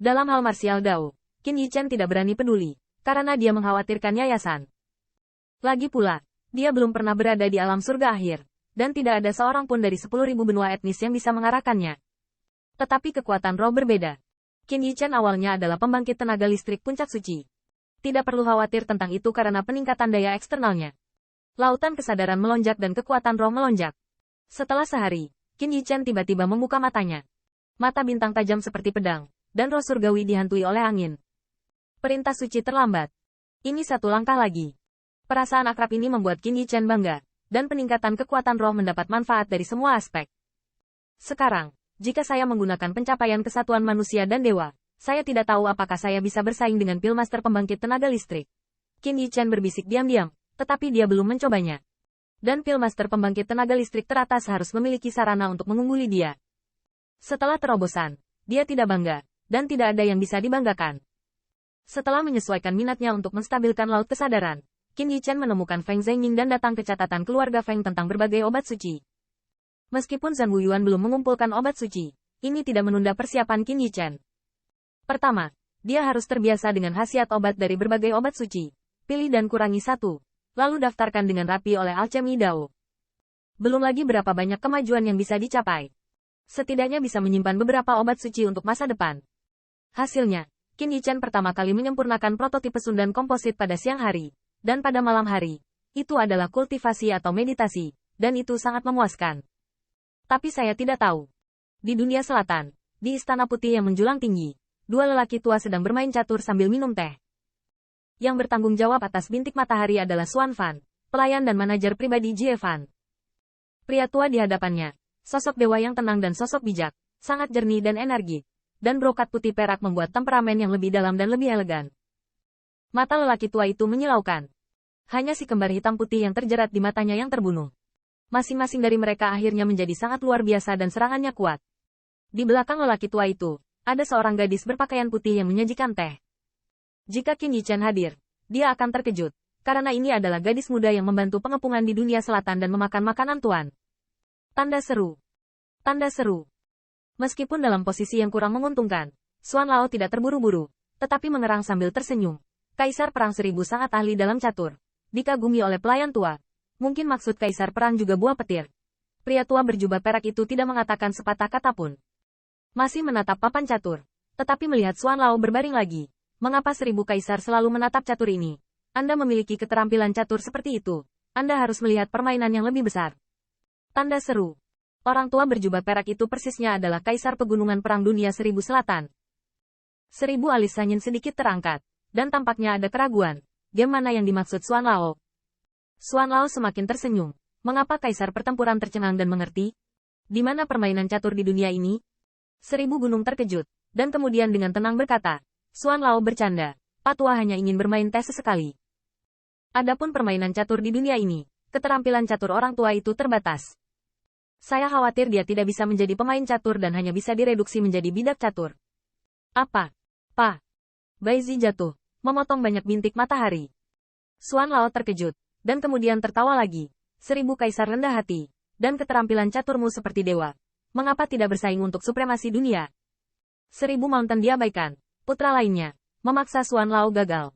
Dalam hal martial Dao, Qin Yichen tidak berani peduli, karena dia mengkhawatirkan yayasan. Lagi pula, dia belum pernah berada di alam surga akhir, dan tidak ada seorang pun dari 10.000 benua etnis yang bisa mengarahkannya. Tetapi kekuatan roh berbeda. Qin Yichen awalnya adalah pembangkit tenaga listrik puncak suci. Tidak perlu khawatir tentang itu karena peningkatan daya eksternalnya. Lautan kesadaran melonjak dan kekuatan roh melonjak. Setelah sehari, Qin Yichen tiba-tiba membuka matanya. Mata bintang tajam seperti pedang, dan roh surgawi dihantui oleh angin. Perintah suci terlambat. Ini satu langkah lagi. Perasaan akrab ini membuat Qin Yichen bangga, dan peningkatan kekuatan roh mendapat manfaat dari semua aspek. Sekarang, jika saya menggunakan pencapaian kesatuan manusia dan dewa, saya tidak tahu apakah saya bisa bersaing dengan Pillmaster pembangkit tenaga listrik. Qin Yichen berbisik diam-diam, tetapi dia belum mencobanya. Dan Pillmaster pembangkit tenaga listrik teratas harus memiliki sarana untuk mengungguli dia. Setelah terobosan, dia tidak bangga, dan tidak ada yang bisa dibanggakan. Setelah menyesuaikan minatnya untuk menstabilkan laut kesadaran, Qin Yichen menemukan Feng Zhengying dan datang ke catatan keluarga Feng tentang berbagai obat suci. Meskipun Zhang Wuyuan belum mengumpulkan obat suci, ini tidak menunda persiapan Qin Yichen. Pertama, dia harus terbiasa dengan khasiat obat dari berbagai obat suci. Pilih dan kurangi satu, lalu daftarkan dengan rapi oleh alchemy Dao. Belum lagi berapa banyak kemajuan yang bisa dicapai. Setidaknya bisa menyimpan beberapa obat suci untuk masa depan. Hasilnya, Qin Yichen pertama kali menyempurnakan prototipe sundan komposit pada siang hari, dan pada malam hari. Itu adalah kultivasi atau meditasi, dan itu sangat memuaskan. Tapi saya tidak tahu. Di dunia selatan, di Istana Putih yang menjulang tinggi, dua lelaki tua sedang bermain catur sambil minum teh. Yang bertanggung jawab atas bintik matahari adalah Xuan Fan, pelayan dan manajer pribadi Jie Fan. Pria tua di hadapannya, sosok dewa yang tenang dan sosok bijak, sangat jernih dan energik, dan brokat putih perak membuat temperamen yang lebih dalam dan lebih elegan. Mata lelaki tua itu menyilaukan. Hanya si kembar hitam putih yang terjerat di matanya yang terbunuh. Masing-masing dari mereka akhirnya menjadi sangat luar biasa dan serangannya kuat. Di belakang lelaki tua itu, ada seorang gadis berpakaian putih yang menyajikan teh. Jika Qin Yichen hadir, dia akan terkejut, karena ini adalah gadis muda yang membantu pengepungan di dunia selatan dan memakan makanan tuan. Tanda seru. Tanda seru. Meskipun dalam posisi yang kurang menguntungkan, Xuan Lao tidak terburu-buru, tetapi mengerang sambil tersenyum. Kaisar Perang Seribu sangat ahli dalam catur. Dikagumi oleh pelayan tua. Mungkin maksud Kaisar Perang juga buah petir. Pria tua berjubah perak itu tidak mengatakan sepatah kata pun. Masih menatap papan catur. Tetapi melihat Xuan Lao berbaring lagi. Mengapa 1000 kaisar selalu menatap catur ini? Anda memiliki keterampilan catur seperti itu. Anda harus melihat permainan yang lebih besar. Tanda seru. Orang tua berjubah perak itu persisnya adalah Kaisar Pegunungan Perang Dunia 1000 Selatan. 1000 alis Sanyin sedikit terangkat. Dan tampaknya ada keraguan. Game mana yang dimaksud Xuan Lao? Xuan Lao semakin tersenyum. Mengapa Kaisar Pertempuran tercengang dan mengerti? Di mana permainan catur di dunia ini? 1000 gunung terkejut, dan kemudian dengan tenang berkata, Xuan Lao bercanda, Pak Tua hanya ingin bermain teh sesekali. Adapun permainan catur di dunia ini, keterampilan catur orang tua itu terbatas. Saya khawatir dia tidak bisa menjadi pemain catur dan hanya bisa direduksi menjadi bidak catur. Apa? Pak? Baizi jatuh, memotong banyak bintik matahari. Xuan Lao terkejut. Dan kemudian tertawa lagi. 1000 kaisar rendah hati. Dan keterampilan caturmu seperti dewa. Mengapa tidak bersaing untuk supremasi dunia? 1000 mountain diabaikan. Putra lainnya. Memaksa Xuan Lao gagal.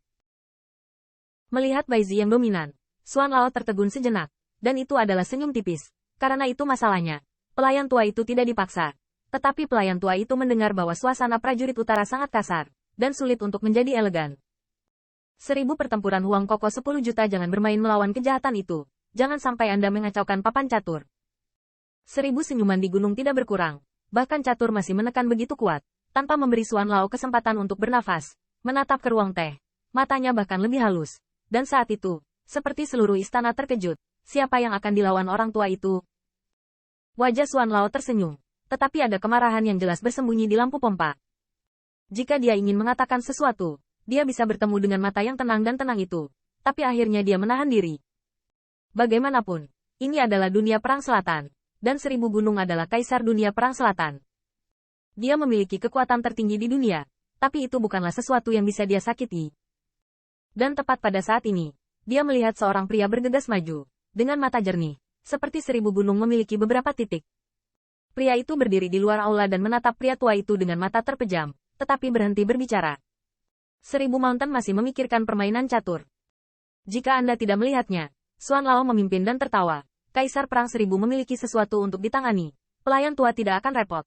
Melihat Baizi yang dominan. Xuan Lao tertegun sejenak. Dan itu adalah senyum tipis. Karena itu masalahnya. Pelayan tua itu tidak dipaksa. Tetapi pelayan tua itu mendengar bahwa suasana prajurit utara sangat kasar. Dan sulit untuk menjadi elegan. 1000 pertempuran Huang Koko 10 juta jangan bermain melawan kejahatan itu. Jangan sampai Anda mengacaukan papan catur. 1000 senyuman di gunung tidak berkurang. Bahkan catur masih menekan begitu kuat. Tanpa memberi Xuan Lao kesempatan untuk bernafas. Menatap ke ruang teh. Matanya bahkan lebih halus. Dan saat itu, seperti seluruh istana terkejut. Siapa yang akan dilawan orang tua itu? Wajah Xuan Lao tersenyum. Tetapi ada kemarahan yang jelas bersembunyi di lampu pompa. Jika dia ingin mengatakan sesuatu, dia bisa bertemu dengan mata yang tenang dan tenang itu. Tapi akhirnya dia menahan diri. Bagaimanapun, ini adalah dunia perang selatan. Dan 1000 gunung adalah kaisar dunia perang selatan. Dia memiliki kekuatan tertinggi di dunia. Tapi itu bukanlah sesuatu yang bisa dia sakiti. Dan tepat pada saat ini, dia melihat seorang pria bergegas maju. Dengan mata jernih. Seperti 1000 gunung memiliki beberapa titik. Pria itu berdiri di luar aula dan menatap pria tua itu dengan mata terpejam. tetapi berhenti berbicara. 1000 Mountain masih memikirkan permainan catur. Jika Anda tidak melihatnya, Xuan Lao memimpin dan tertawa. Kaisar Perang 1000 memiliki sesuatu untuk ditangani. Pelayan tua tidak akan repot.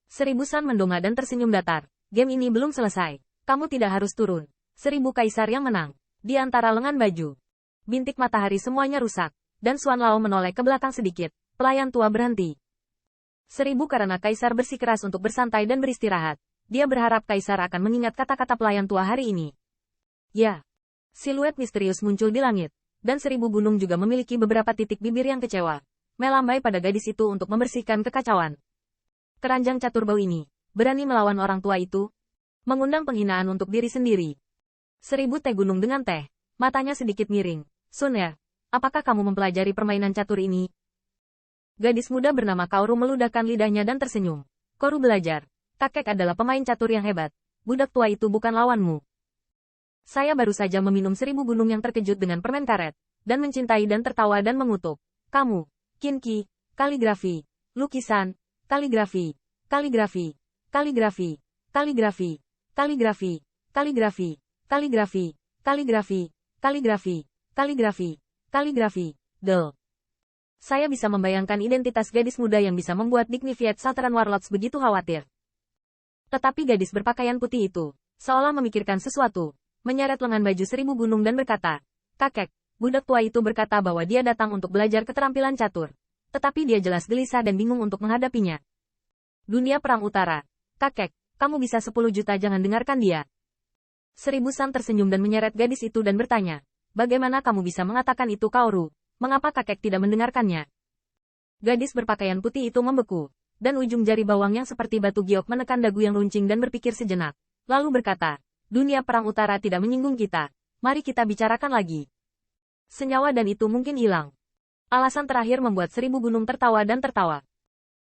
1000 San mendongak dan tersenyum datar. Game ini belum selesai. Kamu tidak harus turun. 1000 Kaisar yang menang. Di antara lengan baju. Bintik matahari semuanya rusak. Dan Xuan Lao menoleh ke belakang sedikit. Pelayan tua berhenti. 1000 karena Kaisar bersikeras untuk bersantai dan beristirahat. Dia berharap Kaisar akan mengingat kata-kata pelayan tua hari ini. Ya. Siluet misterius muncul di langit. Dan 1000 gunung juga memiliki beberapa titik bibir yang kecewa. Melambai pada gadis itu untuk membersihkan kekacauan. Keranjang catur bau ini. Berani melawan orang tua itu. Mengundang penghinaan untuk diri sendiri. 1000 teh gunung dengan teh. Matanya sedikit miring. Sun ya. Apakah kamu mempelajari permainan catur ini? Gadis muda bernama Kaoru meludahkan lidahnya dan tersenyum. Kaoru belajar. Kakek adalah pemain catur yang hebat. Budak tua itu bukan lawanmu. Saya baru saja meminum 1000 gunung yang terkejut dengan permen karet. Dan mencintai dan tertawa dan mengutuk. Kamu. Kinki. Kaligrafi. Lukisan. Kaligrafi. Kaligrafi. Kaligrafi. Kaligrafi. Kaligrafi. Kaligrafi. Kaligrafi. Kaligrafi. Kaligrafi. Kaligrafi. Kaligrafi. Del. Saya bisa membayangkan identitas gadis muda yang bisa membuat Dignified Southern Warlords begitu khawatir. Tetapi gadis berpakaian putih itu, seolah memikirkan sesuatu, menyeret lengan baju 1000 gunung dan berkata, kakek, budak tua itu berkata bahwa dia datang untuk belajar keterampilan catur. Tetapi dia jelas gelisah dan bingung untuk menghadapinya. Dunia Perang Utara. Kakek, kamu bisa 10 juta jangan dengarkan dia. 1000 San tersenyum dan menyeret gadis itu dan bertanya, bagaimana kamu bisa mengatakan itu Kaoru? Mengapa kakek tidak mendengarkannya? Gadis berpakaian putih itu membeku. Dan ujung jari bawang yang seperti batu giok menekan dagu yang runcing dan berpikir sejenak. Lalu berkata, dunia perang utara tidak menyinggung kita. Mari kita bicarakan lagi. Senyawa dan itu mungkin hilang. Alasan terakhir membuat 1000 gunung tertawa dan tertawa.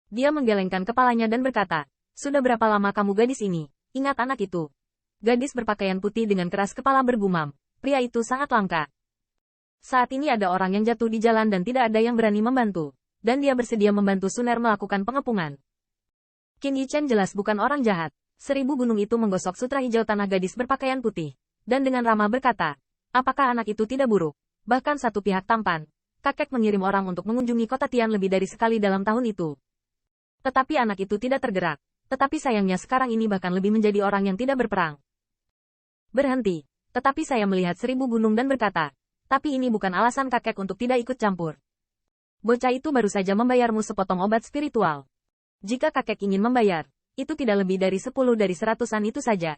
Dia menggelengkan kepalanya dan berkata, sudah berapa lama kamu gadis ini? Ingat anak itu. Gadis berpakaian putih dengan keras kepala bergumam. Pria itu sangat langka. Saat ini ada orang yang jatuh di jalan dan tidak ada yang berani membantu. Dan dia bersedia membantu Suner melakukan pengepungan. Qin Yichen jelas bukan orang jahat. 1000 gunung itu menggosok sutra hijau tanah gadis berpakaian putih. Dan dengan ramah berkata, apakah anak itu tidak buruk? Bahkan satu pihak tampan. Kakek mengirim orang untuk mengunjungi kota Tian lebih dari sekali dalam tahun itu. Tetapi anak itu tidak tergerak. Tetapi sayangnya sekarang ini bahkan lebih menjadi orang yang tidak berperang. Berhenti. Tetapi saya melihat 1000 gunung dan berkata, tapi ini bukan alasan kakek untuk tidak ikut campur. Bocah itu baru saja membayarmu sepotong obat spiritual. Jika kakek ingin membayar, itu tidak lebih dari 10 dari 100-an itu saja.